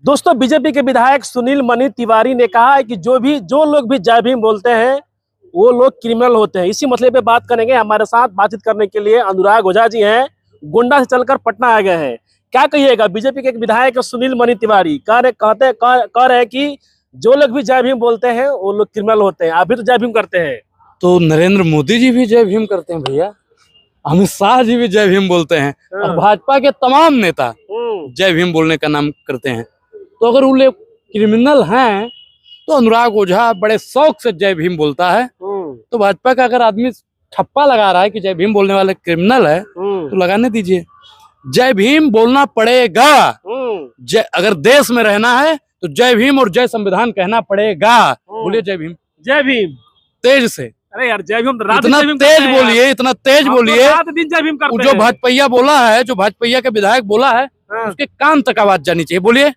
दोस्तों, बीजेपी के विधायक सुनील मनी तिवारी ने कहा है कि जो लोग भी जय भीम बोलते हैं वो लोग क्रिमिनल होते हैं। इसी मसले पे बात करेंगे। हमारे साथ बातचीत करने के लिए अनुराग ओझा जी हैं, गोंडा से चलकर पटना आ गए हैं। क्या कहिएगा, बीजेपी के एक विधायक सुनील मनी तिवारी कह रहे हैं कि जो लोग भी जय भीम बोलते हैं वो लोग क्रिमिनल होते हैं। आप भी तो जय भीम करते हैं। तो नरेंद्र मोदी जी भी जय भीम करते हैं भैया, अमित शाह जी भी जय भीम बोलते हैं और भाजपा के तमाम नेता जय भीम बोलने का नाम करते हैं। तो अगर वो लोग क्रिमिनल हैं तो अनुराग ओझा बड़े शौक से जय भीम बोलता है। तो भाजपा का अगर आदमी ठप्पा लगा रहा है कि जय भीम बोलने वाले क्रिमिनल है तो लगाने दीजिए। जय भीम बोलना पड़ेगा। अगर देश में रहना है तो जय भीम और जय संविधान कहना पड़ेगा। बोलिए जय भीम, जय भीम तेज से। अरे यार, जय भीम इतना तेज बोलिए, इतना तेज बोलिए। दिन जय भीम करते जो भाजपा बोला है, जो भाजपा के विधायक बोला है, उसके कान तक आवाज जानी चाहिए। बोलिए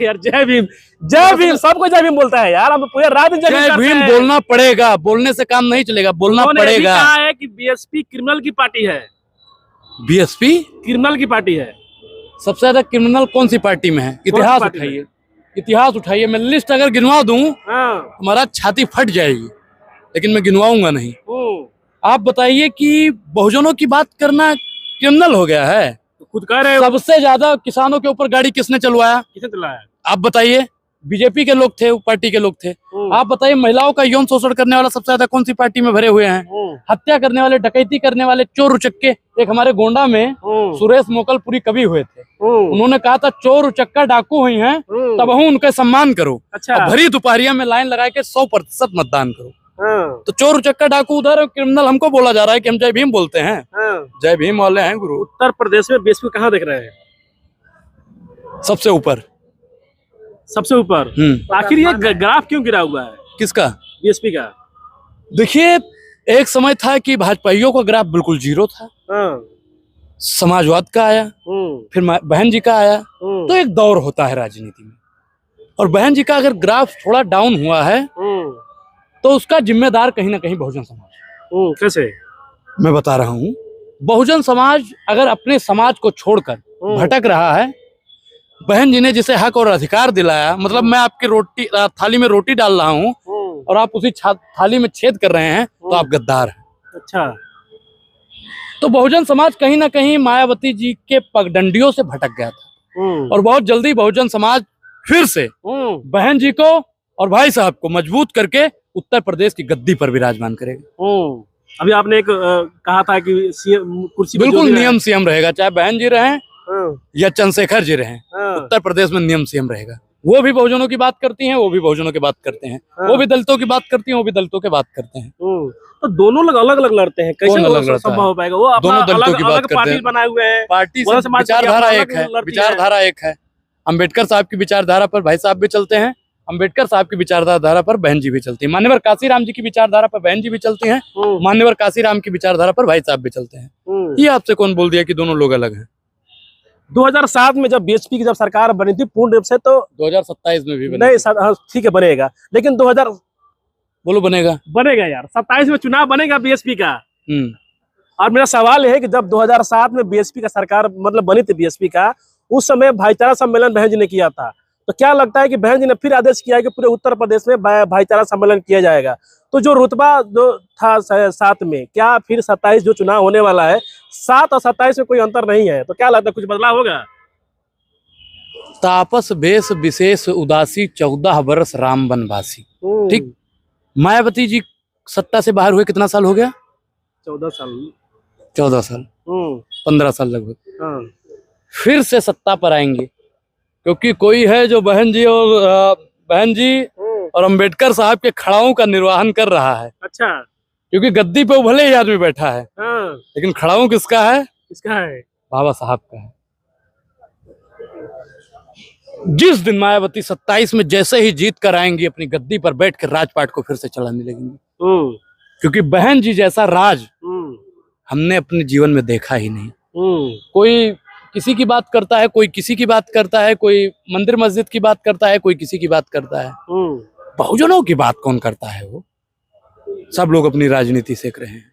यार, जय भीम, जय भीम। सबको जय भीम बोलता है यार, हम पूरे रात जय भीम बोलना पड़ेगा। बोलने से काम नहीं चलेगा, बोलना पड़ेगा। कहा है कि बीएसपी क्रिमिनल की पार्टी है। बीएसपी क्रिमिनल की पार्टी है। सबसे ज्यादा क्रिमिनल कौन सी पार्टी में है? इतिहास उठाइए, इतिहास उठाइए। मैं लिस्ट अगर गिनवा दूं हमारा छाती फट जाएगी, लेकिन मैं गिनवाऊंगा नहीं। आप बताइए कि बहुजनों की बात करना क्रिमिनल हो गया है? खुद कह रहे हो। सबसे ज्यादा किसानों के ऊपर गाड़ी किसने चलवाया? किसने चलाया? आप बताइए। बीजेपी के लोग थे, पार्टी के लोग थे। आप बताइए, महिलाओं का यौन शोषण करने वाला सबसे ज्यादा कौन सी पार्टी में भरे हुए हैं? हत्या करने वाले, डकैती करने वाले, चोर उचक्के। एक हमारे गोंडा में सुरेश मोकलपुरी कवि हुए थे। उन्होंने कहा था चोर उचक्का डाकू हुई हैं, तब उनका सम्मान करो। अच्छा। भरी दोपहरिया में लाइन लगा के 100% मतदान करो। तो चोर उचक्का डाकू उधर, क्रिमिनल हमको बोला जा रहा है कि हम जय भीम बोलते हैं। जय भीम वाले हैं गुरु। उत्तर प्रदेश में बीएसपी कहाँ देख रहे हैं? सबसे ऊपर, सबसे ऊपर। आखिर ये ग्राफ क्यों गिरा हुआ है? किसका? बीएसपी का। देखिए, एक समय था कि भाजपाइयों का ग्राफ बिल्कुल जीरो था। समाजवाद का आया, फिर बहन जी का आया। तो एक दौर होता है राजनीति में, और बहन जी का अगर ग्राफ थोड़ा डाउन हुआ है तो उसका जिम्मेदार कहीं ना कहीं बहुजन समाज। कैसे? मैं बता रहा हूँ। बहुजन समाज अगर अपने समाज को छोड़कर भटक रहा है, बहन जी ने जिसे हक और अधिकार दिलाया, मतलब मैं आपकी रोटी थाली में रोटी डाल रहा हूँ और आप उसी थाली में छेद कर रहे हैं, तो आप गद्दार हैं। अच्छा। तो बहुजन समाज कहीं ना कहीं मायावती जी के पगडंडियों से भटक गया था, और बहुत जल्दी बहुजन समाज फिर से बहन जी को और भाई साहब को मजबूत करके उत्तर प्रदेश की गद्दी पर विराजमान करेगा। अभी आपने एक कहा था कि कुर्सी बिल्कुल नियम सीएम रहेगा, चाहे बहन जी रहें या चंद्रशेखर जी रहें। उत्तर प्रदेश में नियम सीएम रहेगा। वो भी बहुजनों की बात करती हैं, वो भी बहुजनों की बात करते हैं। वो भी दलितों की बात करती हैं, वो भी दलितों की बात करते हैं। तो दोनों लोग अलग अलग लड़ते हैं, कैसे संभव हो पाएगा? वो दोनों दलितों की बात करते हैं। बनाए हुए हैं, पार्टी से विचारधारा एक है, विचारधारा एक है। अम्बेडकर साहब की विचारधारा पर भाई साहब भी चलते हैं, अम्बेडकर साहब की विचारधारा पर बहन जी भी चलती है। मान्यवर काशीराम जी की विचारधारा पर बहन जी भी चलती हैं, मान्यवर काशीराम की विचारधारा पर भाई साहब भी चलते हैं। ये आपसे कौन बोल दिया कि दोनों लोग अलग हैं? 2007 में जब बीएसपी की जब सरकार बनी थी पूर्ण रूप से, तो 2027 में भी नहीं, ठीक है बनेगा, लेकिन 2000 बोलो बनेगा यार। 27 में चुनाव बनेगा बीएसपी का। और मेरा सवाल है कि जब 2007 में बीएसपी का सरकार मतलब बनी थी बीएसपी का, उस समय भाईचारा सम्मेलन बहन जी ने किया था। तो क्या लगता है कि बहन जी ने फिर आदेश किया है कि पूरे उत्तर प्रदेश में भाईचारा सम्मेलन किया जाएगा? तो जो रुतबा जो था 7 में, क्या फिर 27 जो चुनाव होने वाला है, 7 और 27 में कोई अंतर नहीं है? तो क्या लगता है कुछ बदलाव होगा? तापस बेस विशेष उदासी 14 वर्ष राम वनवासी। ठीक। मायावती जी सत्ता से बाहर हुए कितना साल हो गया? 14 साल। 14 साल, 15 साल लगभग। फिर से सत्ता पर आएंगे, क्योंकि कोई है जो बहन जी और अम्बेडकर साहब के खड़ाओं का निर्वहन कर रहा है। अच्छा। क्योंकि गद्दी पे भले ही आदमी बैठा है, लेकिन खड़ाओं किसका है? किसका है? बाबा साहब का है। जिस दिन मायावती 27 में जैसे ही जीत कर आएंगी, अपनी गद्दी पर बैठ कर राजपाट को फिर से चलाने लगेंगी। क्योंकि बहन जी जैसा राज हमने अपने जीवन में देखा ही नहीं। कोई किसी की बात करता है, कोई किसी की बात करता है, कोई मंदिर मस्जिद की बात करता है, कोई किसी की बात करता है। बहुजनों की बात कौन करता है? वो सब लोग अपनी राजनीति सेक रहे हैं।